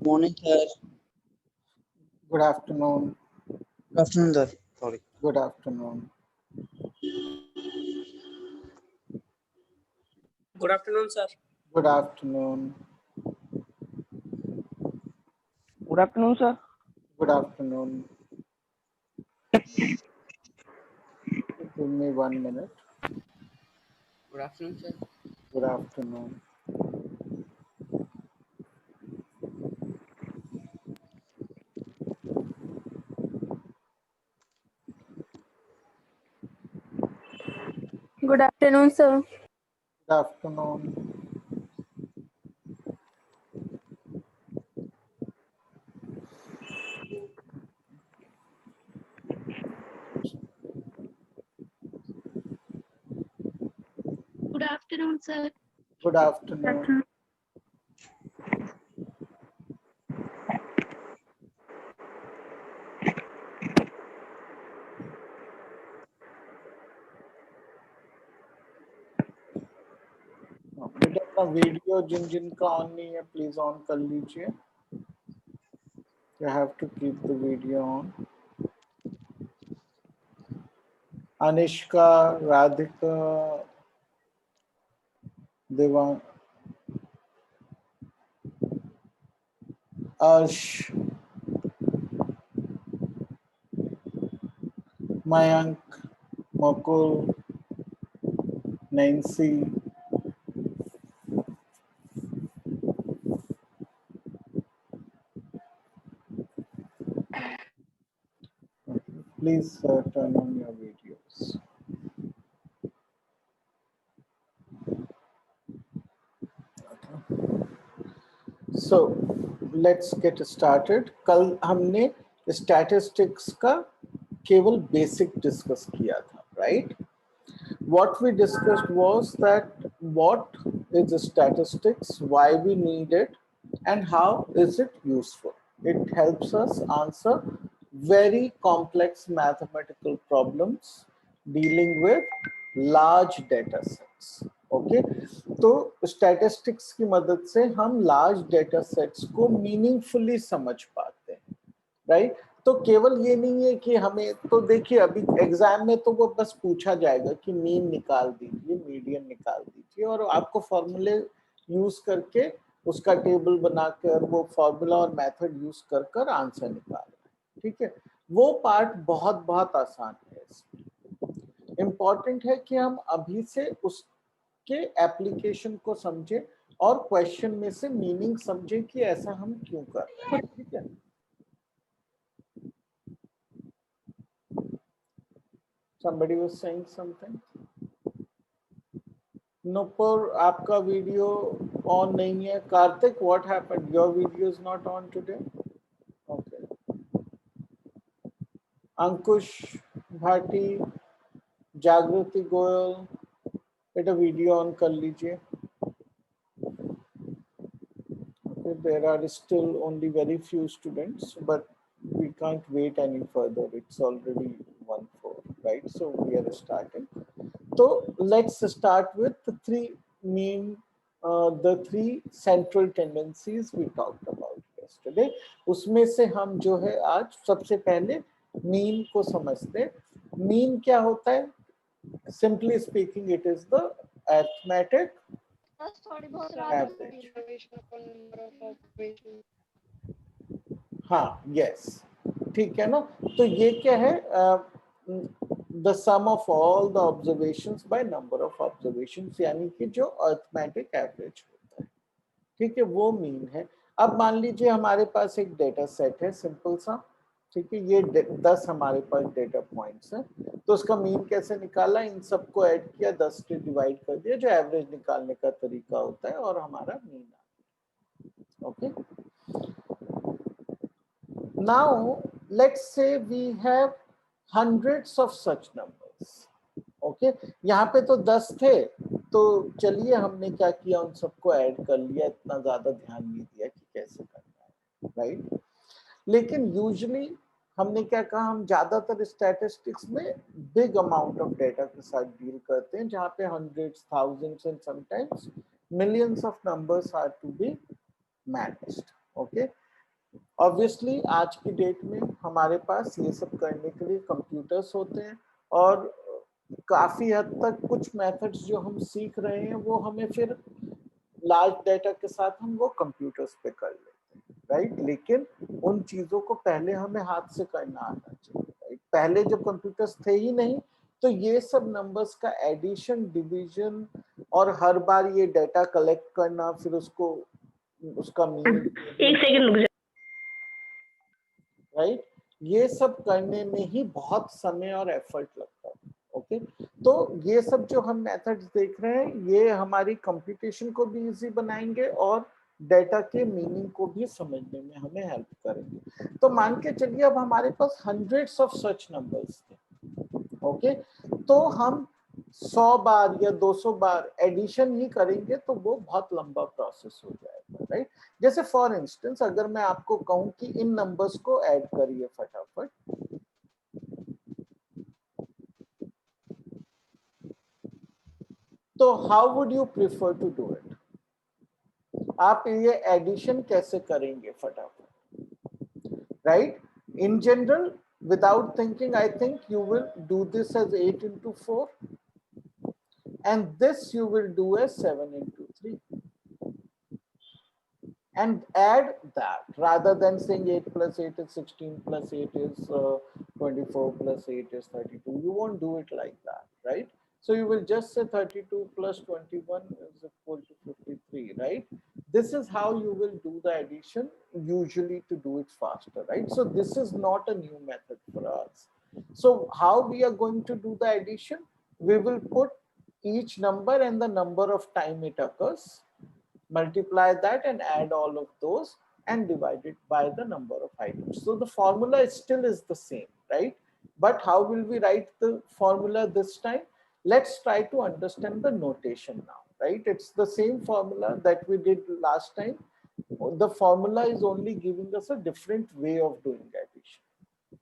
morning, sir. Good afternoon. Good afternoon, sir. Sorry. Good afternoon. Good afternoon, sir. Good afternoon. Good afternoon, sir. Good afternoon. Give me 1 minute. Good afternoon, sir. Good afternoon. Good afternoon, sir. Good afternoon. Good afternoon, sir. Good afternoon. बेटा अपना video जिन जिन का on नहीं है please on कर लीजिए. You have to keep the video on. Anishka, Radhika, Devang, Arsh, Mayank, Mukul, Nancy. Please turn on your videos. So let's get started. कल हमने statistics का केवल basic discuss किया था, right? What we discussed was that what is statistics, why we need it, and how is it useful. It helps us answer very complex mathematical problems dealing with large data sets. Okay तो statistics की मदद से हम large data sets को meaningfully समझ पाते हैं, right? तो केवल ये नहीं है कि हमें, तो देखिए अभी एग्जाम में तो वो बस पूछा जाएगा कि मीन निकाल दीजिए, मीडियन निकाल दीजिए, और आपको फॉर्मूले यूज करके उसका टेबल बनाकर वो फॉर्मूला और मेथड यूज कर कर आंसर निकालना है, ठीक है? वो पार्ट बहुत बहुत आसान है. इसमें इम्पॉर्टेंट है कि हम अभी से उस के एप्लीकेशन को समझे और क्वेश्चन में से मीनिंग समझे कि ऐसा हम क्यों कर रहे हैं, ठीक है? Somebody was saying something. Nupur, आपका वीडियो ऑन नहीं है. Kartik, what happened? Your video is not on today. Okay. अंकुश भाटी, जागृति गोयल, बेटा वीडियो ऑन कर लीजिए. Okay, there are still only very few students, but we can't wait any further. It's already 1:04, right? So we are starting. So let's start with the three central tendencies we talked about yesterday. उसमें से हम जो है आज सबसे पहले mean को समझते. मीन क्या होता है? Simply speaking, it is the arithmetic average. हाँ, yes, ठीक है ना? तो ये क्या है? The sum of all the observations by number of observations, यानी कि जो arithmetic average होता है, ठीक है? वो मीन है. अब मान लीजिए हमारे पास एक डेटा सेट है, सिंपल सा, ठीक है? ये 10 हमारे पास डेटा पॉइंट्स हैं. तो उसका मीन कैसे निकाला? इन सबको ऐड किया, 10 से डिवाइड कर दिया, जो एवरेज निकालने का तरीका होता है, और हमारा मीन आ गया. Okay, now let's say we have hundreds of such numbers. Okay, यहाँ पे तो 10 थे, तो चलिए हमने क्या किया, उन सबको ऐड कर लिया, इतना ज्यादा ध्यान नहीं दिया कि कैसे करना है, राइट? लेकिन यूजुअली हमने क्या कहा, हम ज्यादातर स्टैटिस्टिक्स में बिग अमाउंट ऑफ डेटा के साथ डील करते हैं, जहाँ पे hundreds, thousands and sometimes millions of numbers are to be managed. Okay, obviously आज की डेट में हमारे पास ये सब करने के लिए कंप्यूटर्स होते हैं और काफी हद तक कुछ मेथड्स जो हम सीख रहे हैं वो हमें फिर लार्ज डेटा के साथ हम वो कंप्यूटर्स पे कर लेते हैं, राइट। लेकिन उन चीजों को पहले हमें हाथ से करना आना चाहिए, राइट। पहले जब कंप्यूटर्स थे ही नहीं तो ये सब नंबर्स का एडिशन, डिवीजन और हर बार ये डेटा कलेक्ट करना, फिर उसको उसका मीनिंग, एक सेकंड रुक जा। राइट, ये सब करने में ही बहुत समय और एफर्ट लगता है। ओके, तो ये सब जो हम मेथड्स देख रहे हैं ये हमारी कंप्यूटेशन को भी इजी बनाएंगे और डेटा के मीनिंग को भी समझने में हमें हेल्प करेंगे। तो मान के चलिए अब हमारे पास हंड्रेड्स ऑफ सच नंबर्स थे। ओके, तो हम 100 बार या 200 बार एडिशन ही करेंगे तो वो बहुत लंबा प्रोसेस हो जाएगा, राइट। जैसे फॉर इंस्टेंस अगर मैं आपको कहूं कि इन नंबर्स को ऐड करिए फटाफट, तो how would you prefer to do it? आप ये एडिशन कैसे करेंगे फटाफट, right? In general, without thinking, I think you will do this as 8 into 4 and this you will do as 7 into 3 and add that rather than saying 8 plus 8 is 16 plus 8 is 24 plus 8 is 32. You won't do it like that, right? So you will just say 32 plus 21 is equal to 53, right? This is how you will do the addition usually to do it faster, right? So this is not a new method for us. So how we are going to do the addition? We will put each number and the number of time it occurs, multiply that and add all of those and divide it by the number of items. So the formula still is the same, right? But how will we write the formula this time? Let's try to understand the notation now, right? It's the same formula that we did last time. The formula is only giving us a different way of doing addition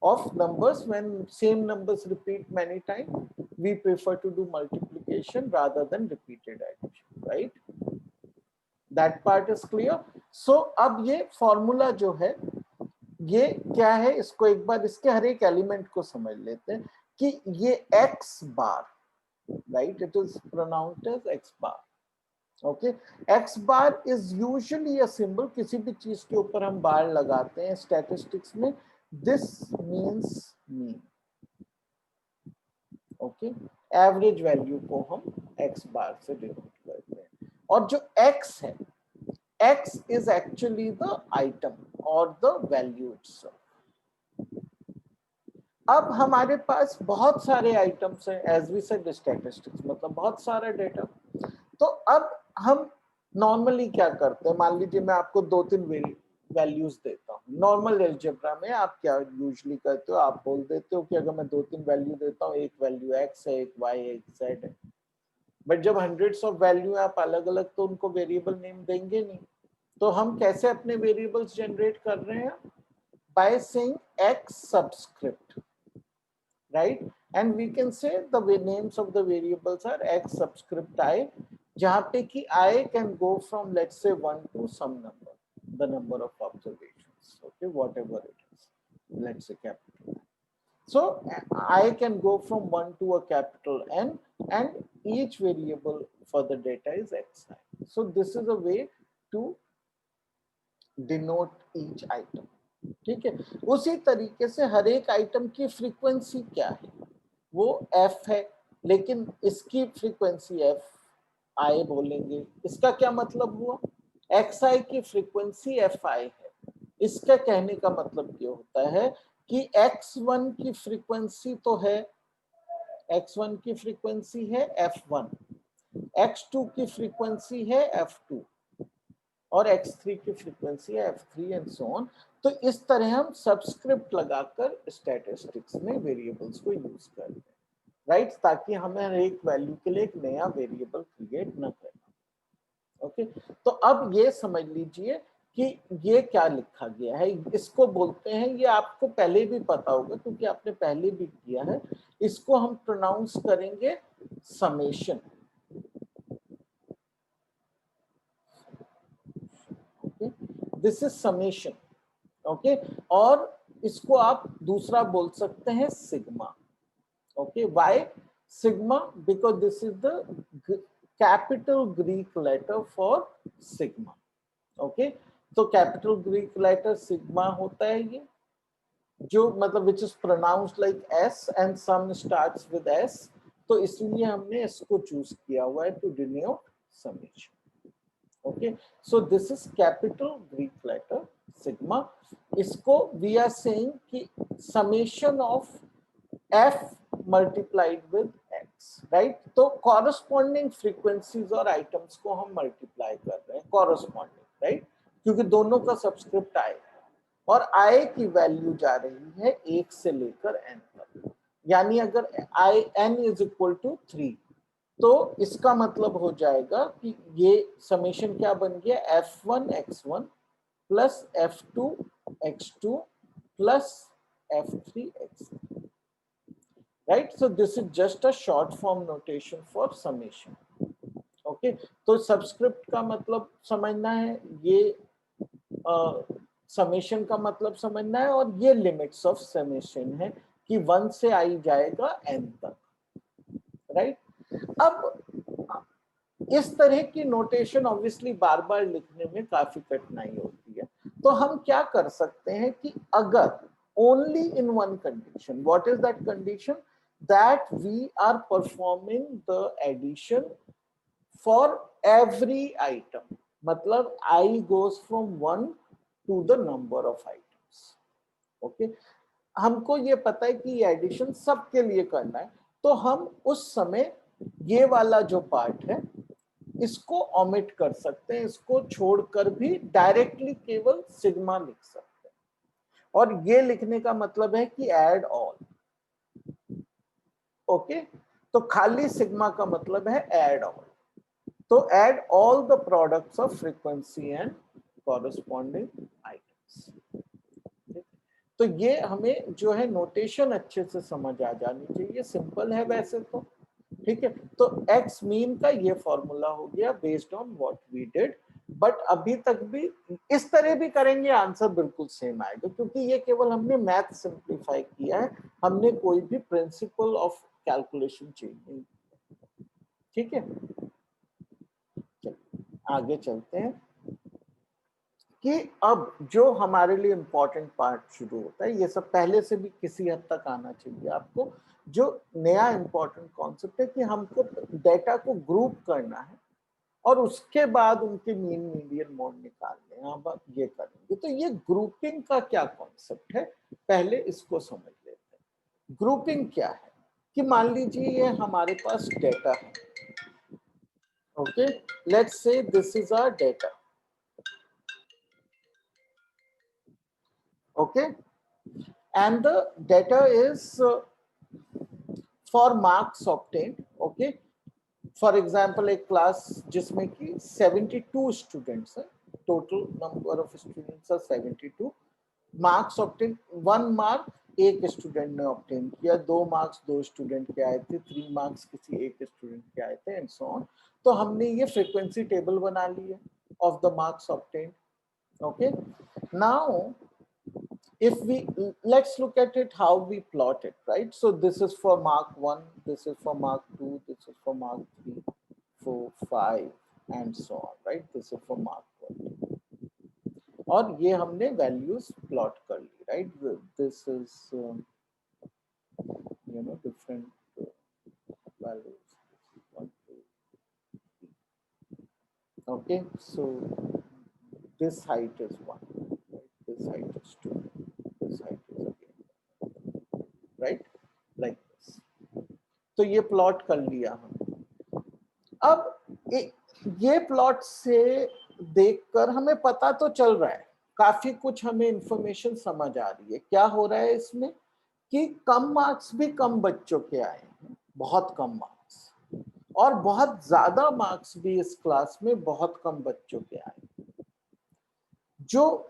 of numbers. When same numbers repeat many times, we prefer to do multiplication rather than repeated addition, right? That part is clear. So अब ये formula जो है ये क्या है, इसको एक बार इसके हर एक एलिमेंट को समझ लेते हैं कि ये x bar, right, it is pronounced as x bar. Okay, x bar is usually a symbol, किसी भी चीज के ऊपर हम बार लगाते हैं स्टैटिस्टिक्स में, this means mean. Okay, average value को हम x बार से डिनोट करते हैं और जो x है, x is actually the item or the value itself. अब हमारे पास बहुत सारे आइटम्स हैं, एज वी सेड स्टैटिस्टिक्स मतलब बहुत सारा डेटा। तो अब हम नॉर्मली क्या करते हैं, मान लीजिए मैं आपको 2-3 वैल्यूज देता हूँ। नॉर्मल अलजेब्रा में आप क्या यूजुअली करते हो, आप बोल देते हो कि अगर मैं 2-3 वैल्यू देता हूँ, एक वैल्यू x है, एक y है, एक z है। बट जब हंड्रेड्स ऑफ वैल्यू है, आप अलग अलग तो उनको वेरिएबल नेम देंगे नहीं। तो हम कैसे अपने वेरिएबल्स जनरेट कर रहे हैं? By saying x subscript, right? And we can say the names of the variables are x subscript I, जहाँ पे कि I can go from let's say 1 to some number, the number of observations, okay, whatever it is, let's say capital N. So I can go from 1 to a capital N and each variable for the data is xi. So this is a way to denote each item. ठीक है, उसी तरीके से हर एक item की frequency क्या है, वो f है, लेकिन इसकी फ्रीक्वेंसी f i बोलेंगे। इसका क्या मतलब हुआ? xi की फ्रीक्वेंसी fi है। इसका कहने का मतलब ये होता है कि x1 की फ्रीक्वेंसी तो है, x1 की फ्रीक्वेंसी है f1, x2 की फ्रीक्वेंसी है f2 और x3 की फ्रीक्वेंसी है f3 एंड सो ऑन। तो इस तरह हम सबस्क्रिप्ट लगाकर स्टैटिस्टिक्स में वेरिएबल्स को यूज करते हैं, राइट, ताकि हमें हर एक वैल्यू के लिए एक नया वेरिएबल क्रिएट न करना। ओके, तो अब ये समझ लीजिए कि ये क्या लिखा गया है, इसको बोलते हैं, ये आपको पहले भी पता होगा क्योंकि आपने पहले भी किया है, इसको हम प्रोनाउंस करेंगे summation. This is summation. Okay, और इसको आप दूसरा बोल सकते हैं sigma. Okay, why sigma? Because this is the capital Greek letter for sigma. Okay, तो कैपिटल ग्रीक लेटर सिग्मा होता है ये, जो मतलब which is pronounced like S and sum starts with S, तो इसलिए हमने इसको चूज किया हुआ है to denote summation. Okay, so this is capital Greek letter sigma. इसको वी आर सेइंग कि summation of F multiplied with x, right? तो कॉरस्पॉन्डिंग फ्रीक्वेंसीज और आइटम्स को हम मल्टीप्लाई कर रहे हैं, कॉरस्पॉन्डिंग, राइट? क्योंकि दोनों का सब्सक्रिप्ट आए और आई की वैल्यू जा रही है 1 से लेकर n तक, यानी अगर आई n इज इक्वल टू 3, तो इसका मतलब हो जाएगा कि ये समेशन क्या बन गया, f1 x1 plus f2 x2 plus f3 x3, right? So this is just a short form notation for summation. Okay, तो सब्सक्रिप्ट का मतलब समझना है, ये समेशन का मतलब समझना है, और ये लिमिट्स ऑफ समेशन है कि 1 से आई जाएगा n तक, राइट? अब इस तरह की नोटेशन ऑब्वियसली बार बार लिखने में काफी कठिनाई होती है, तो हम क्या कर सकते हैं कि अगर only in one condition, what is that condition, that we are performing the addition for every item, मतलब i goes from 1 to the number of items। Okay, हमको ये पता है कि ये एडिशन सबके लिए करना है, तो हम उस समय ये वाला जो पार्ट है इसको ओमिट कर सकते हैं, इसको छोड़कर भी डायरेक्टली केवल सिग्मा लिख सकते हैं, और ये लिखने का मतलब है कि ऐड ऑल। ओके, तो खाली सिग्मा का मतलब है ऐड ऑल, तो add all the products of frequency and corresponding items. तो ये हमें जो है नोटेशन अच्छे से समझ आ जानी चाहिए, सिंपल है वैसे तो, ठीक है? तो एक्स मीन का ये फॉर्मूला हो गया based on what we did, but अभी तक भी इस तरह भी करेंगे आंसर बिल्कुल सेम आएगा, क्योंकि ये केवल हमने मैथ सिंप्लीफाई किया है, हमने कोई भी प्रिंसिपल ऑफ कैलकुलेशन चेंज नहीं किया, ठीक है? आगे चलते हैं कि अब जो हमारे लिए इम्पोर्टेंट पार्ट शुरू होता है, ये सब पहले से भी किसी हद तक आना चाहिए आपको। जो नया इम्पोर्टेंट कॉन्सेप्ट है कि हमको डेटा को ग्रुप करना है और उसके बाद उनके मीन मीडियन मोड निकालने हैं, अब ये करेंगे। तो ये ग्रुपिंग का क्या कॉन्सेप्ट है, पहले इसको समझ लेते हैं। ग्रुपिंग क्या है कि मान लीजिए ये हमारे पास डेटा है, okay, let's say this is our data, okay, and the data is for marks obtained, okay? For example, एक क्लास जिसमें कि 72 स्टूडेंट्स हैं, total number of students are 72, marks obtain 1 mark एक स्टूडेंट ने ऑब्टेन किया, 2 marks 2 student के आए थे, 3 मार्क्स किसी एक स्टूडेंट के आए थे, एंड सो ऑन। तो हमने ये फ्रीक्वेंसी टेबल बना ली है of the marks obtain, okay? Now if we, let's look at it how we plot it, right? So this is for mark 1, this is for mark 2, this is for mark 3, 4, 5 and so on, right? This is for mark 1, और ये हमने values plot कर ली, right? This is you know different values, 1, 2, 3. Okay, so this height is 1, right? This height is 2, this height is again, right? Like this. तो ये plot कर लिया हम। अब ये प्लॉट से देखकर हमें पता तो चल रहा है, काफी कुछ हमें इंफॉर्मेशन समझ आ रही है। क्या हो रहा है इसमें कि कम मार्क्स भी कम बच्चों के आए हैं, बहुत कम मार्क्स, और बहुत ज्यादा मार्क्स भी इस क्लास में बहुत कम बच्चों के आए। जो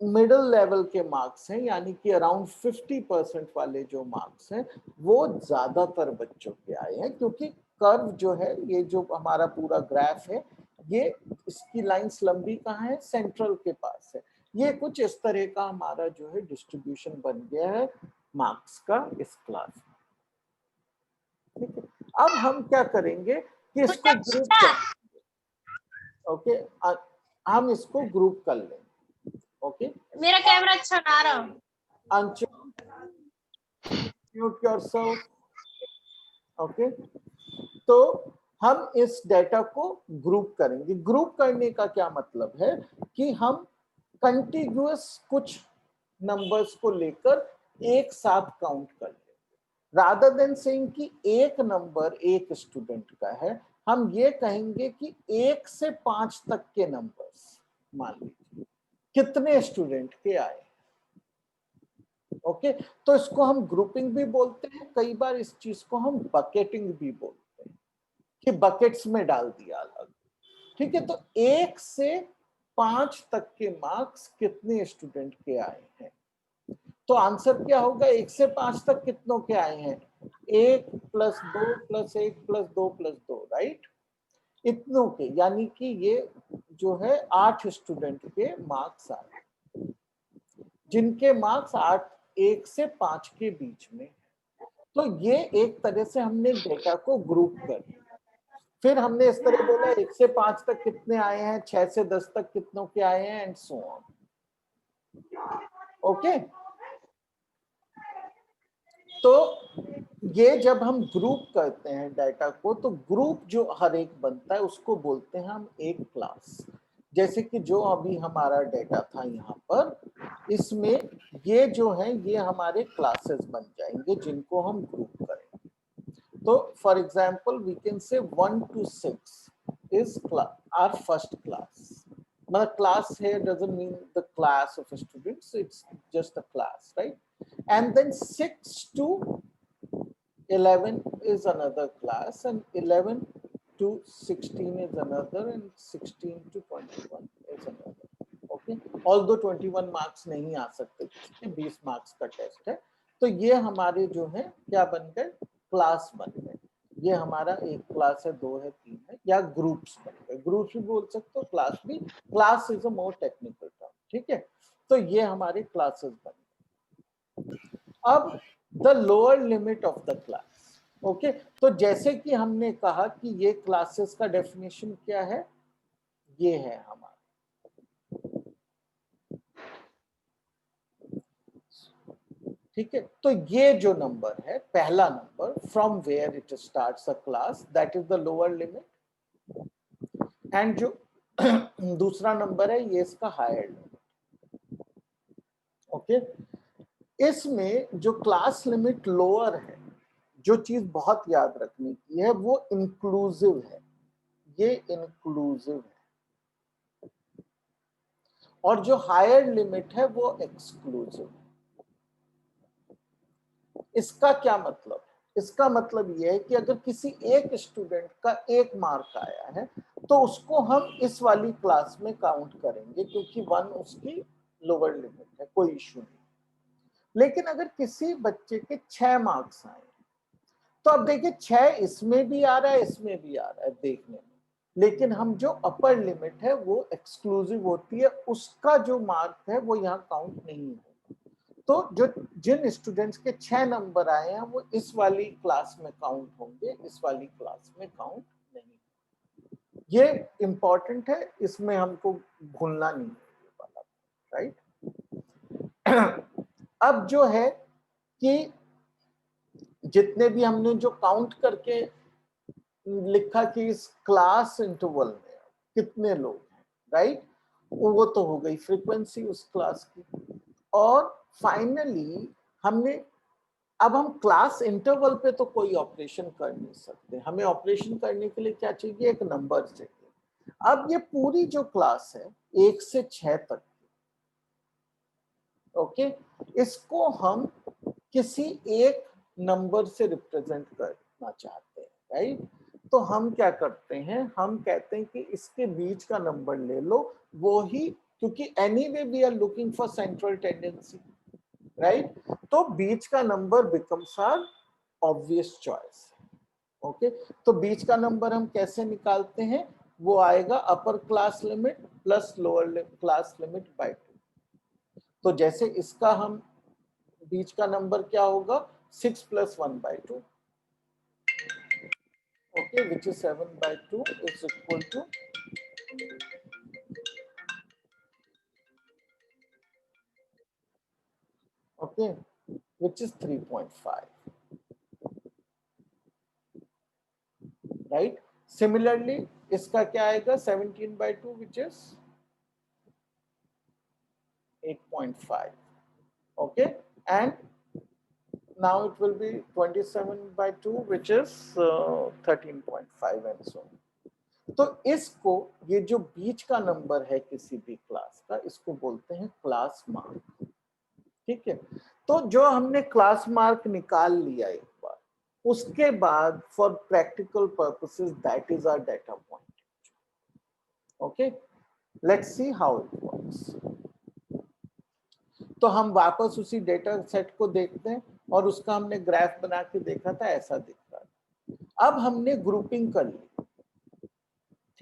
मिडिल लेवल के मार्क्स हैं, यानी कि अराउंड 50% वाले जो मार्क्स हैं, वो ज्यादातर बच्चों के आए हैं, क्योंकि कर्व जो है, ये जो हमारा पूरा ग्राफ है, ये इसकी लाइंस लंबी कहाँ है, सेंट्रल के पास है, ये कुछ इस तरह का हमारा जो है डिस्ट्रीब्यूशन बन गया है मार्क्स का इस क्लास में। ठीक है, अब हम क्या करेंगे कि इसको ग्रुप करेंगे। ओके, हम इसको ग्रुप कर लेंगे। ओके, मेरा कैमरा अच्छा ना आ रहा। Anshu, mute yourself. ओके, तो हम इस डेटा को ग्रुप करेंगे। ग्रुप करने का क्या मतलब है कि हम कंटिन्यूअस कुछ नंबर्स को लेकर एक साथ काउंट कर लेंगे। रादर देन सेइंग कि एक नंबर एक स्टूडेंट का है, हम ये कहेंगे कि 1 से 5 तक के नंबर्स मान लीजिए कितने स्टूडेंट के आए। ओके, तो इसको हम ग्रुपिंग भी बोलते हैं, कई बार इस चीज को हम बकेटिंग भी बोलते हैं कि बकेट्स में डाल दिया अलग। ठीक है, तो 1 से 5 तक के मार्क्स कितने स्टूडेंट के आए हैं, तो आंसर क्या होगा? 1 से 5 तक कितनों के आए हैं? 1 + 2 + 1 + 2 + 2, राइट? इतनों के, यानी कि ये जो है 8 स्टूडेंट के मार्क्स आए, जिनके मार्क्स 1 से 5 के बीच में। तो ये एक तरह से हमने डेटा को ग्रुप कर दिया। फिर हमने इस तरह बोला 1 से 5 तक कितने आए हैं, 6 से 10 तक कितनों के आए हैं, एंड सो ऑन। ओके, तो ये जब हम ग्रुप करते हैं डाटा को, तो ग्रुप जो हर एक बनता है उसको बोलते हैं हम एक क्लास। जैसे कि जो अभी हमारा डेटा था यहाँ पर, इसमें ये जो है ये हमारे क्लासेस बन जाएंगे जिनको हम ग्रुप करेंगे। तो for example we can say 1 to 6 is our first class. Now class here doesn't mean the class of students, it's just a class, right? And then 6 to 11 is another class, and 11 to 16 is another, and 16 to 21 is another. Okay, although 21 marks नहीं आ सकते, 20 marks का test है, तो ये हमारे जो है क्या बन गए? क्लास बन गए। ये हमारा एक क्लास है, 2 है, 3 है, या ग्रुप्स बन गए। ग्रुप्स भी बोल सकते हो, क्लास भी। Class is a more technical term, ठीक है? तो ये हमारे क्लासेस बन गए। अब the lower limit of the class. Okay, तो जैसे कि हमने कहा कि ये क्लासेस का डेफिनेशन क्या है, ये है हमारा। ठीक है, तो ये जो नंबर है, पहला number, from where it starts a class, that is the lower limit. And जो दूसरा नंबर है, ये इसका हायर लिमिट। ओके, इसमें जो क्लास लिमिट लोअर है, जो चीज बहुत याद रखने की है, वो इंक्लूसिव है। ये इंक्लूसिव है। और जो हायर लिमिट है वो एक्सक्लूसिव है। इसका क्या मतलब है? इसका मतलब यह है कि अगर किसी एक स्टूडेंट का 1 मार्क आया है, तो उसको हम इस वाली क्लास में काउंट करेंगे, क्योंकि 1 उसकी लोअर लिमिट है, कोई इश्यू नहीं। लेकिन अगर किसी बच्चे के 6 मार्क्स आए, तो अब देखिए 6 इसमें भी आ रहा है, इसमें भी आ रहा है देखने में, लेकिन हम जो अपर लिमिट है वो एक्सक्लूसिव होती है, उसका जो मार्क है वो यहाँ काउंट नहीं होगा। तो जो जिन स्टूडेंट्स के 6 नंबर आए हैं वो इस वाली क्लास में काउंट होंगे, इस वाली क्लास में काउंट नहीं। ये इंपॉर्टेंट है, इसमें हमको भूलना नहीं है वाला, राइट? अब जो है कि जितने भी हमने जो काउंट करके लिखा कि इस क्लास इंटरवल में कितने लोग हैं, राइट? वो तो हो गई फ्रीक्वेंसी उस क्लास की। और फाइनली हमने, अब हम क्लास इंटरवल पे तो कोई ऑपरेशन कर नहीं सकते, हमें ऑपरेशन करने के लिए क्या चाहिए? एक नंबर चाहिए। अब ये पूरी जो क्लास है 1 से 6 तक, ओके, इसको हम किसी एक नंबर से रिप्रेजेंट करना चाहते हैं, राइट? तो हम क्या करते हैं? हम कहते हैं कि इसके बीच का नंबर ले लो, वो ही, क्योंकि anyway we are looking for central tendency, right? तो बीच का number becomes our obvious choice. Okay, तो बीच का नंबर हम कैसे निकालते हैं? वो आएगा upper class limit plus lower class limit by 2। तो जैसे इसका हम बीच का नंबर क्या होगा 6 + 1/2, okay, which is 7/2 is equal to okay which is 3.5, right. Similarly इसका क्या आएगा 17/2 which is 8.5, okay, and now it will be 27/2 which is 13.5 and so on. तो इसको, ये जो बीच का नंबर है किसी भी क्लास का, इसको बोलते हैं क्लास मार्क, ठीक है। तो जो हमने क्लास मार्क निकाल लिया एक बार, उसके बाद for practical purposes that is our data point, okay. Let's see how it works. तो हम वापस उसी डेटा सेट को देखते हैं और उसका हमने ग्राफ बना के देखा था, ऐसा दिख रहा था। अब हमने ग्रुपिंग कर ली,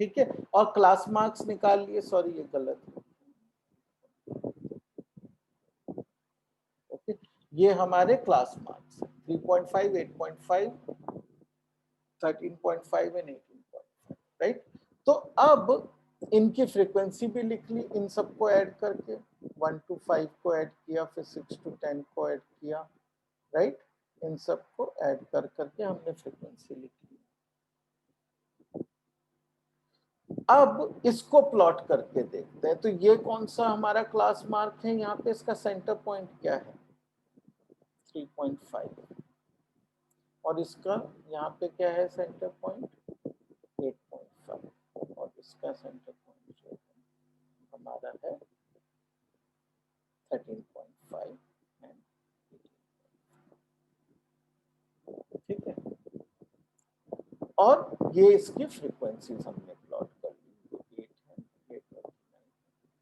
ठीक है, और क्लास मार्क्स निकाल लिए, सॉरी ये गलत है, ओके। ये हमारे क्लास मार्क्स 3.5, 8.5, 13.5 एंड 18.5, राइट। तो अब इनकी फ्रीक्वेंसी भी लिख ली, इन सबको ऐड करके 1 to 5 को ऐड किया, फिर 6 to 10 को ऐड किया, राइट। इन सबको ऐड कर करके हमने फ्रीक्वेंसी लिख ली। अब इसको प्लॉट करके देखते हैं। तो ये कौन सा हमारा क्लास मार्क है, यहाँ पे इसका सेंटर पॉइंट क्या है 3.5, और इसका यहाँ पे क्या है सेंटर पॉइंट 8.5, और इसका सेंटर पॉइंट जो है हमारा है 13.5 एंड 18, ठीक है। और ये इसकी फ्रीक्वेंसीज हमने प्लॉट कर ली, 8 है, 829,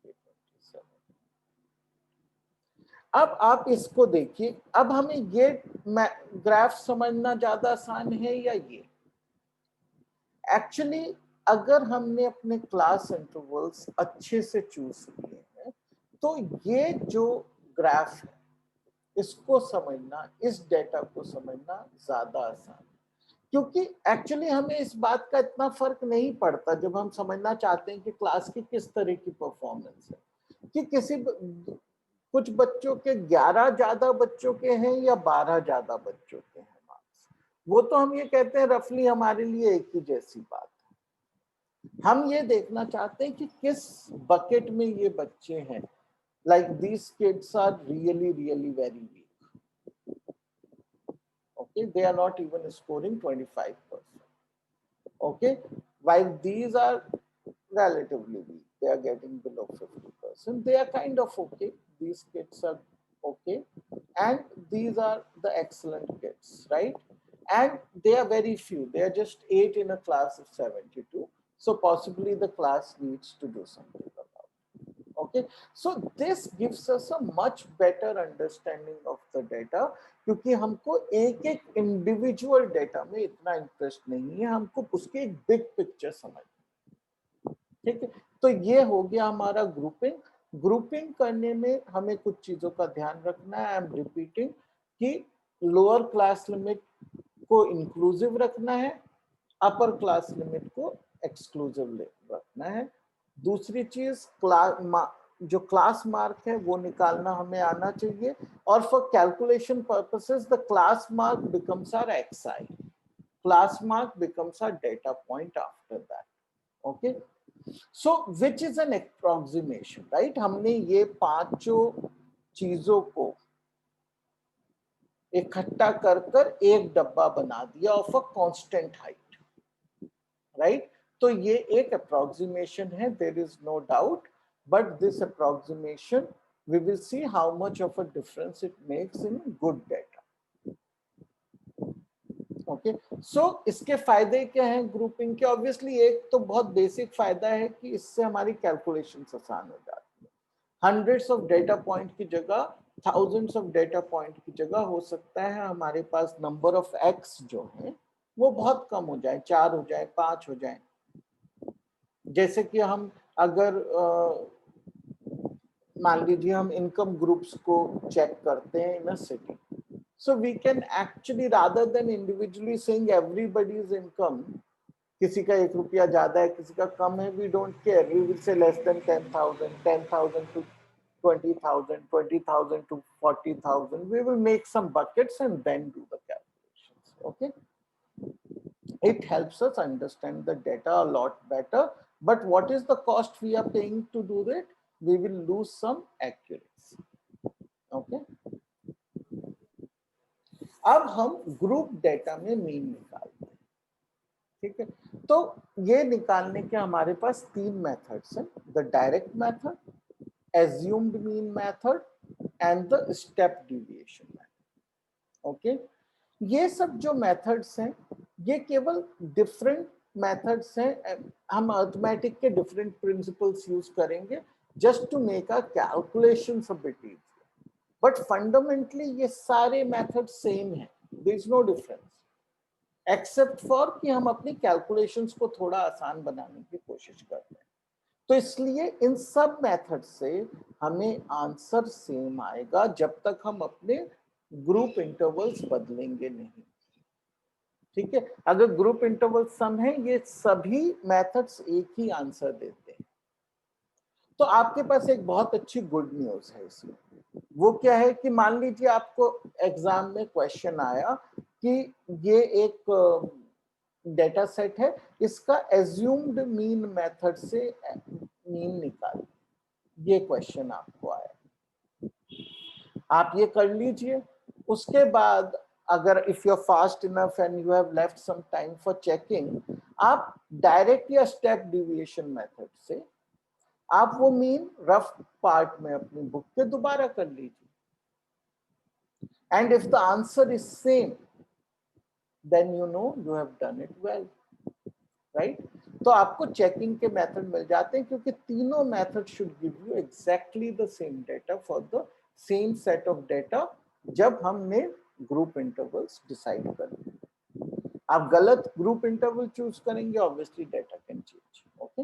827। अब आप इसको देखिए, अब हमें ये ग्राफ समझना ज्यादा आसान है या ये? एक्चुअली अगर हमने अपने क्लास इंटरवल्स अच्छे से चूज किए हैं, तो ये जो ग्राफ है इसको समझना, इस डेटा को समझना ज्यादा आसान, क्योंकि एक्चुअली हमें इस बात का इतना फर्क नहीं पड़ता जब हम समझना चाहते हैं कि क्लास की किस तरह की परफॉर्मेंस है, कि किसी कुछ बच्चों के 11 ज्यादा बच्चों के हैं या 12 ज्यादा बच्चों के हैं मार्क्स, वो तो हम ये कहते हैं रफली हमारे लिए एक ही जैसी बात है। हम ये देखना चाहते हैं कि किस बकेट में ये बच्चे हैं, like these kids are really very weak, okay, they are not even scoring 25%, okay, while these are relatively weak, they are getting below 50%, they are kind of okay, these kids are okay, and these are the excellent kids, right, and they are very few, they are just 8 in a class of 72, so possibly the class needs to do something about it, okay. So this gives us a much better understanding of the data, क्योंकि हमको एक एक individual data में इतना interest नहीं है, हमको उसकी एक बिग पिक्चर समझ, ठीक है। तो ये हो गया हमारा ग्रुपिंग। ग्रुपिंग करने में हमें कुछ चीजों का ध्यान रखना है, आई एम रिपीटिंग, कि लोअर क्लास लिमिट को इंक्लूसिव रखना है, अपर क्लास लिमिट को एक्सक्लूसिव रखना है। दूसरी चीज जो क्लास मार्क है वो निकालना हमें आना चाहिए, और for calculation purposes the class mark becomes our xi, class mark becomes our data point after that, okay. So which is an approximation, right. हमने ये पांचों चीजों को इकट्ठा कर कर एक डब्बा बना दिया of a constant height, right. तो ये एक अप्रोक्सीमेशन है, there is no doubt, but this approximation we will see how much of a difference it makes in good data, okay. So इसके फायदे क्या हैं ग्रुपिंग के? ऑब्वियसली एक तो बहुत बेसिक फायदा है कि इससे हमारी कैलकुलेशन आसान हो जाती है। हंड्रेड्स ऑफ डेटा पॉइंट की जगह थाउजेंड्स ऑफ डेटा पॉइंट की जगह हो सकता है हमारे पास नंबर ऑफ एक्स जो है वो बहुत कम हो जाए, 4 हो जाए, 5 हो जाए। जैसे कि हम अगर मान लीजिए हम इनकम ग्रुप्स को चेक करते हैं in a city, so we can actually rather than individually saying everybody's income, किसी का 1 रुपया ज्यादा है किसी का कम है, we don't care, we will say less than 10,000, 10,000 to 20,000, 20,000 to 40,000. We will make some buckets and then do the calculations. Okay, it helps us understand the data a lot better, but what is the cost we are paying to do that? We will lose some accuracy. Okay, अब हम group data में mean निकालते हैं, ठीक है। तो ये निकालने के हमारे पास 3 मेथड्स हैं, the direct method, assumed mean method and the step deviation method. Okay, ये सब जो methods हैं ये केवल different methods हैं, हम arithmetic के different principles use करेंगे just to make our calculations a bit easier, but fundamentally ये सारे methods same हैं, there is no difference except for कि हम अपनी calculations को थोड़ा आसान बनाने की कोशिश करते हैं। तो इसलिए इन सब मेथड से हमें आंसर सेम आएगा जब तक हम अपने ग्रुप इंटरवल्स बदलेंगे नहीं, ठीक है। अगर ग्रुप इंटरवल सम है ये सभी मेथड्स एक ही आंसर देते हैं। तो आपके पास एक बहुत अच्छी गुड न्यूज है इसमें, वो क्या है कि मान लीजिए आपको एग्जाम में क्वेश्चन आया कि ये एक डेटा सेट है, इसका एज्यूम्ड मीन मेथड से मीन निकाल, ये क्वेश्चन आपको आया, आप ये कर लीजिए। उसके बाद अगर if you are fast enough and you have left some time for checking, आप डायरेक्ट या स्टेप डिविएशन मेथड से आप वो मीन रफ पार्ट में अपनी बुक पे दोबारा कर लीजिए, and if the answer is same then you know you have done it well, right? तो आपको चेकिंग के मेथड मिल जाते हैं क्योंकि तीनों method should give you exactly the same data for the same set of data जब हमने group intervals decide कर लिए। आप गलत ग्रुप इंटरवल चूज करेंगे obviously data can change. Okay,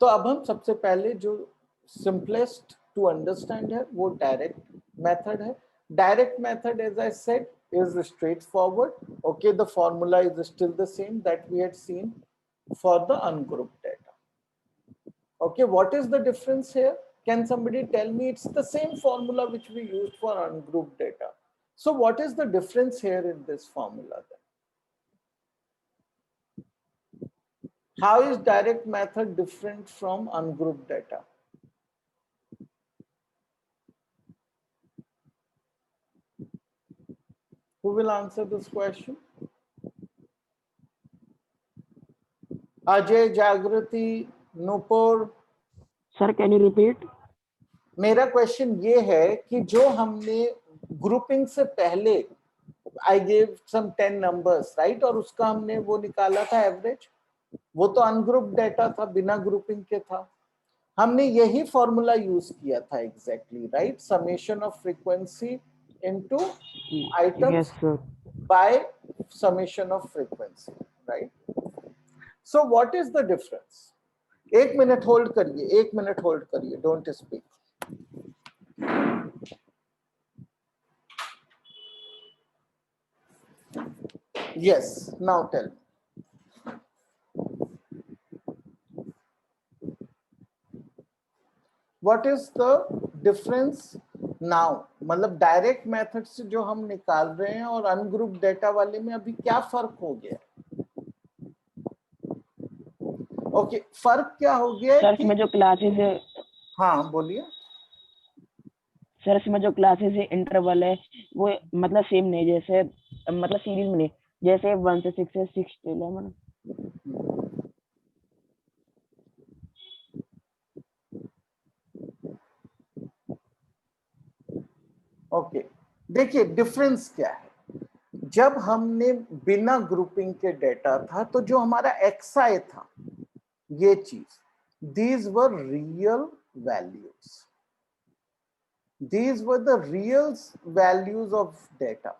तो अब हम सबसे पहले जो सिंपलेस्ट टू अंडरस्टैंड है वो डायरेक्ट मेथड है। Direct method, as I said, is straightforward. Okay, the formula is still the same that we had seen for the ungrouped data. Okay, what is the difference here? Can somebody tell me? It's the same formula which we used for ungrouped data. So what is the difference here in this formula then? How is direct method different from ungrouped data? Who will answer this question? Ajay, Jagrati, Nupur. Sir, can you repeat? मेरा question ये है कि जो हमने grouping से पहले I gave some 10 numbers right, और उसका हमने वो निकाला था एवरेज, वो तो अनग्रुप्ड डेटा था, बिना ग्रुपिंग के था। हमने यही फॉर्मूला यूज किया था exactly right, summation of frequency into items, Yes, sir. by summation of frequency, right? So what is the difference? एक मिनट होल्ड करिए, एक मिनट होल्ड करिए, don't speak. Yes, now tell me. What is the difference now? मतलब direct method से जो हम निकाल रहे हैं और अनग्रुप डेटा वाले में अभी क्या फर्क हो गया? ओके, फर्क क्या हो गया? सर इसमें जो क्लासेस है, हाँ बोलिए सर इसमें जो क्लासेस है इंटरवल है वो मतलब सेम नहीं, जैसे मतलब सीरीज में नहीं, जैसे 1 से 6 से 6 to 11। ओके, देखिए डिफरेंस क्या है। जब हमने बिना ग्रुपिंग के डेटा था तो जो हमारा XI था, ये चीज, these were real values, these were the real values of data,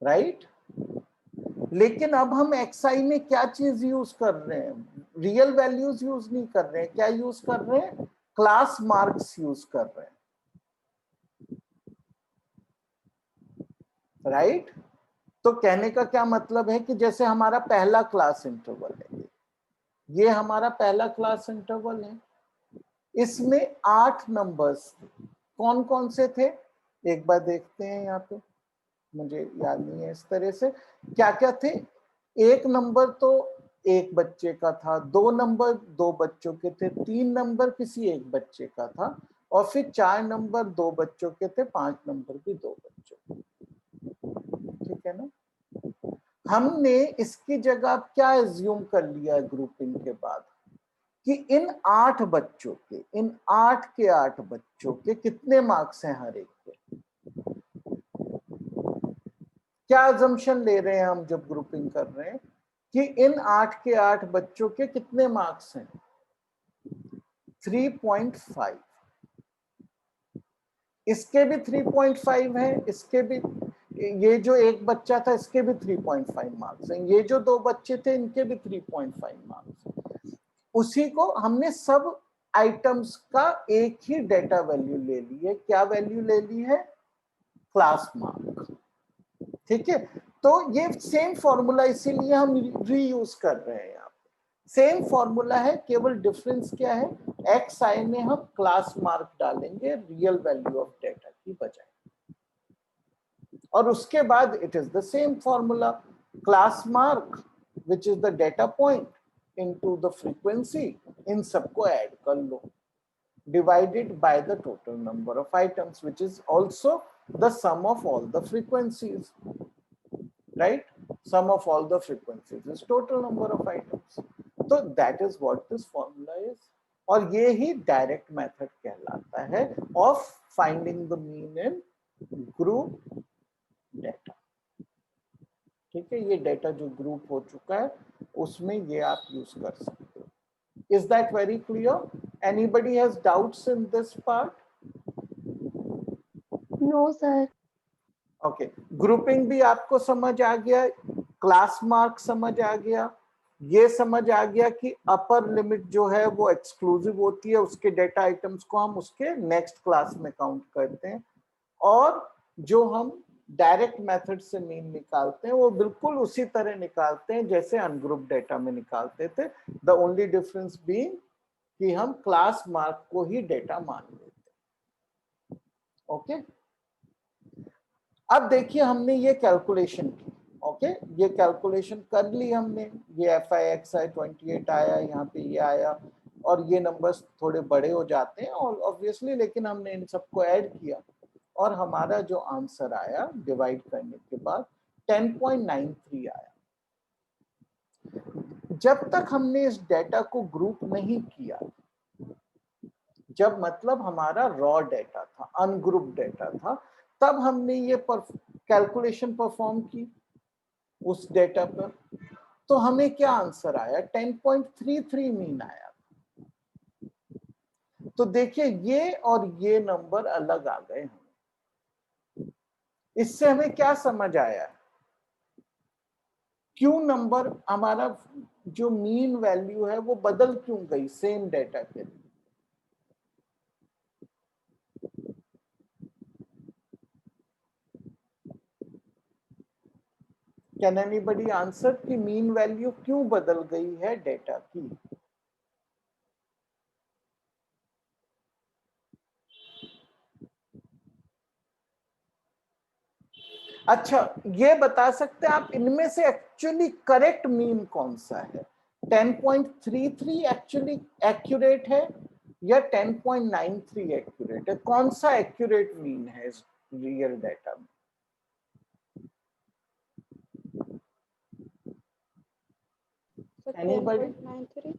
right? लेकिन अब हम xi में क्या चीज यूज कर रहे हैं, रियल वैल्यूज यूज नहीं कर रहे हैं, क्या यूज कर रहे हैं, क्लास मार्क्स यूज कर रहे हैं, राइट? तो कहने का क्या मतलब है कि जैसे हमारा पहला क्लास इंटरवल है, ये हमारा पहला क्लास इंटरवल है, इसमें 8 नंबर्स थे, कौन कौन से थे एक बार देखते हैं, यहाँ पे मुझे याद नहीं है इस तरह से क्या क्या थे। एक नंबर तो एक बच्चे का था, 2 नंबर 2 बच्चों के थे, 3 नंबर किसी एक बच्चे का था, और फिर 4 नंबर 2 बच्चों के थे, 5 नंबर भी 2 बच्चों, ठीक है ना। हमने इसकी जगह अब क्या एज्यूम कर लिया ग्रुपिंग के बाद कि इन 8 बच्चों के, इन 8 के 8 बच्चों के कितने मार्क्स हैं हर एक के, क्या अजम्पशन ले रहे हैं हम जब ग्रुपिंग कर रहे हैं कि इन 8 के 8 बच्चों के कितने मार्क्स हैं, 3.5, इसके भी 3.5 है, इसके भी, ये जो एक बच्चा था इसके भी 3.5 मार्क्स हैं, ये जो 2 बच्चे थे इनके भी 3.5 मार्क्स। उसी को हमने सब आइटम्स का एक ही डेटा वैल्यू ले ली है, क्या वैल्यू ले ली है, क्लास मार्क, ठीक है। तो ये सेम फॉर्मूला इसीलिए हम रीयूज कर रहे हैं, यहाँ पे सेम फॉर्मूला है, केवल डिफरेंस क्या है, xi में हम क्लास मार्क डालेंगे रियल वैल्यू ऑफ डेटा की बजाय, और उसके बाद it is the same formula, class mark which is the data point into the frequency, इन सबको ऐड कर लो, divided by the total number of items, which is also the sum of all the frequencies, right? Sum of all the frequencies is total number of items. So that is what this formula is, और ये ही direct method कहलाता है of finding the mean in group data, ठीक है। ये data जो group हो चुका है उसमें ये आप यूज कर सकते हो। Is that very clear? Anybody has doubts in this part? No, sir. Okay, grouping भी आपको समझ आ गया, क्लास मार्क समझ आ गया, ये समझ आ गया कि अपर लिमिट जो है वो एक्सक्लूसिव होती है, उसके डेटा आइटम्स को हम उसके नेक्स्ट क्लास में काउंट करते हैं, और जो हम डायरेक्ट मेथड से मीन निकालते हैं वो बिल्कुल उसी तरह निकालते हैं जैसे अनग्रुप डेटा में निकालते थे, द ओनली डिफरेंस बीइंग कि हम क्लास मार्क को ही डेटा मान लेते हैं, ओके। अब देखिए हमने ये कैलकुलेशन की, ओके, ये कैलकुलेशन कर ली हमने, ये FI/XI 28 आया, यहाँ पे ये आया, और ये नंबर्स थोड़े बड़े हो जाते हैं और ऑब्वियसली, लेकिन हमने इन सबको ऐड किया और हमारा जो आंसर आया डिवाइड करने के बाद 10.93 आया। जब तक हमने इस डेटा को ग्रुप नहीं किया, जब मतलब हमारा रॉ डेटा था, अनग्रुप डेटा था, तब हमने ये कैलकुलेशन परफॉर्म की उस डेटा पर, तो हमें क्या आंसर आया, 10.33 मीन आया। तो देखिए ये और ये नंबर अलग आ गए हमें, इससे हमें क्या समझ आया, क्यों नंबर हमारा जो मीन वैल्यू है वो बदल क्यों गई सेम डेटा के लिए। कैन एनीबडी आंसर कि मीन वैल्यू क्यों बदल गई है डेटा की। अच्छा, ये बता सकते हैं आप इनमें से एक्चुअली करेक्ट मीन कौन सा है, 10.33 एक्चुअली एक्यूरेट है या 10.93 एक्यूरेट है, कौन सा एक्यूरेट मीन है इस रियल डेटा में। Anybody? 10.93.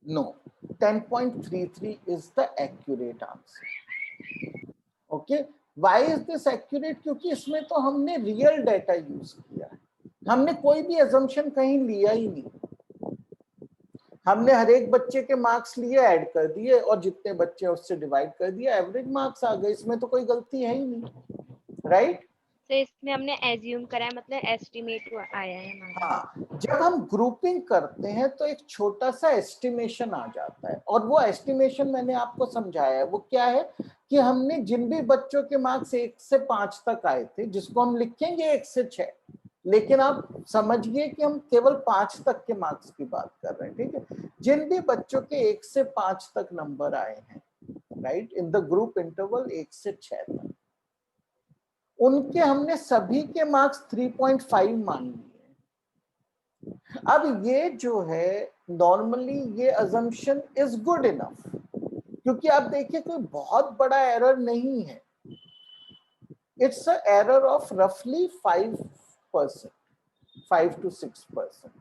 No, 10.33 is the accurate answer. Okay, why is this accurate? क्योंकि इसमें तो हमने रियल डेटा यूज किया है, हमने कोई भी assumption कहीं लिया ही नहीं, हमने हर एक बच्चे के मार्क्स लिए, ऐड कर दिए और जितने बच्चे उससे डिवाइड कर दिया, एवरेज मार्क्स आ गए, इसमें तो कोई गलती है ही नहीं, राइट? तो इसमें हमने एज्यूम करा है, मतलब एस्टिमेट आया है हमारा। हाँ, जब हम ग्रुपिंग करते हैं तो एक छोटा सा एस्टिमेशन आ जाता है, और वो एस्टिमेशन मैंने आपको समझाया है। वो क्या है कि हमने जिन भी बच्चों के मार्क्स 1 से 5 तक आए थे, जिसको हम लिखेंगे 1 से 6, लेकिन आप समझिए कि हम केवल 5 तक के मार्क्स की बात कर रहे हैं, ठीक है। जिन भी बच्चों के 1 से 5 तक नंबर आए हैं, right, in the group interval 1 से 6 तक, उनके हमने सभी के मार्क्स 3.5 मान लिए। अब ये जो है नॉर्मली ये अजम्पशन इज गुड इनफ, क्योंकि आप देखिए कोई बहुत बड़ा एरर नहीं है। इट्स अ एरर ऑफ रफली 5%, 5 to 6%।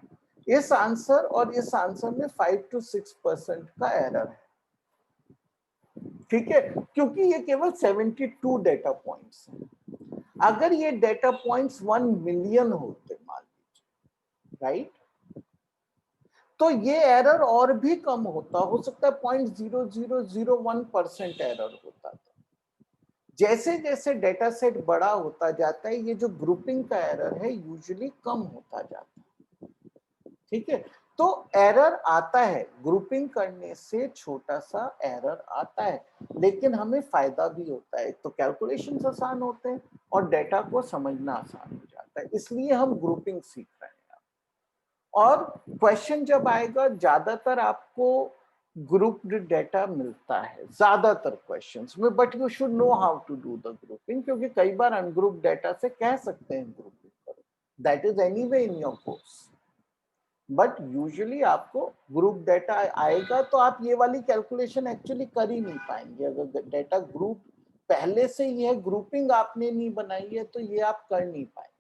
इस आंसर और इस आंसर में 5 to 6% का एरर है, ठीक है, क्योंकि ये केवल 72 डेटा पॉइंट्स हैं। अगर ये डेटा पॉइंट्स 1 मिलियन होते मान लीजिए, राइट, तो ये एरर और भी कम होता, हो सकता है 0.0001% एरर होता था। जैसे जैसे डेटा सेट बड़ा होता जाता है, ये जो ग्रुपिंग का एरर है यूजुअली कम होता जाता है, ठीक है। तो एरर आता है, ग्रुपिंग करने से छोटा सा एरर आता है, लेकिन हमें फायदा भी होता है। तो कैलकुलेशंस आसान होते हैं और डेटा को समझना आसान हो जाता है, इसलिए हम ग्रुपिंग सीख रहे हैं। और क्वेश्चन जब आएगा, ज्यादातर आपको ग्रुप्ड डेटा मिलता है ज्यादातर क्वेश्चंस में, but you should know how to do the grouping, क्योंकि कई बार अनग्रुप डेटा से कह सकते हैं ग्रुपिंग करो, that is anyway in your course. But usually आपको ग्रुप डेटा आएगा तो आप ये वाली कैलकुलेशन एक्चुअली कर ही नहीं पाएंगे। अगर डेटा ग्रुप पहले से ही है, ग्रुपिंग आपने नहीं बनाई है, तो ये आप कर नहीं पाएंगे।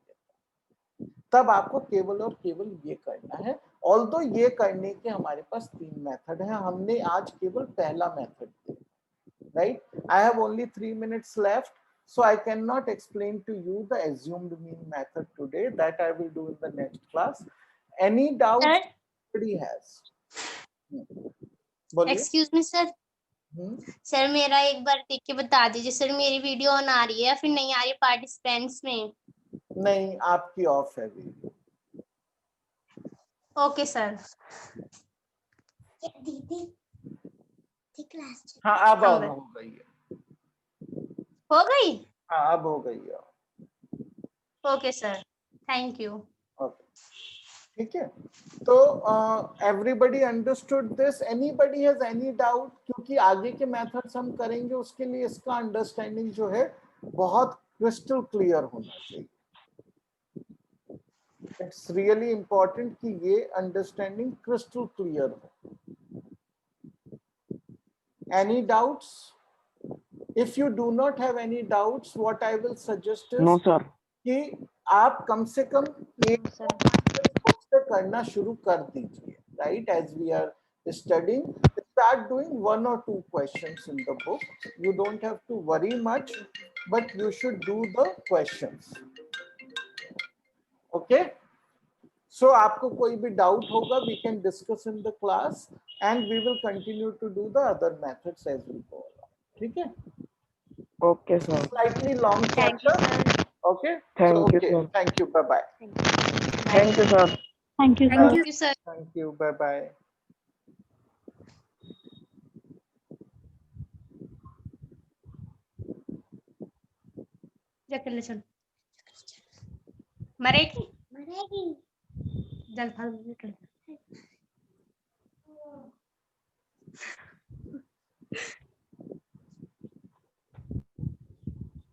तब आपको केवल और केवल ये करना है। ऑल्दो ये करने के हमारे पास 3 मेथड हैं, हमने आज केवल पहला मेथड देखा, right. I have only 3 minutes left, so I cannot explain to you the assumed mean method today. That I will do in the next class. Any doubt sir anybody has? बोलिए। Excuse me sir, sir मेरा एक बार देख के बता दीजिए sir, मेरी video on आ रही है या फिर नहीं आ रही पार्टिसिपेंट्स में? नहीं, आपकी ऑफ है वीडियो। Okay sir. दीदी क्लास हाँ, अब ऑन हो गई है। हो गई? हाँ, अब हो गई है। Okay sir, thank you. Okay, ठीक है। तो everybody understood this? Anybody has any doubt? क्योंकि आगे के मेथड्स हम करेंगे, उसके लिए इसका अंडरस्टैंडिंग जो है बहुत क्रिस्टल क्लियर होना चाहिए। इट्स रियली इंपॉर्टेंट कि ये अंडरस्टैंडिंग क्रिस्टल क्लियर हो। Any doubts? If you do not have any doubts, what I will suggest no is sir. कि आप कम से कम एक से करना शुरू कर दीजिए, right. As we are studying, start doing 1 or 2 questions in the book. You don't have to worry much, but you should do the questions. Okay, so आपको कोई भी डाउट होगा, we can discuss in the class and we will continue to do the other methods as we go along. ठीक है? Okay sir. Slightly long thank you chapter. Sir. Okay, Thank so you, okay, sir. thank you, bye bye. Thank you sir. Thank you, sir. Thank you sir. Thank you, bye bye. कर ले चल। मरेगी मरेगी जल भाग कर।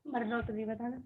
मरना तो नहीं बताना।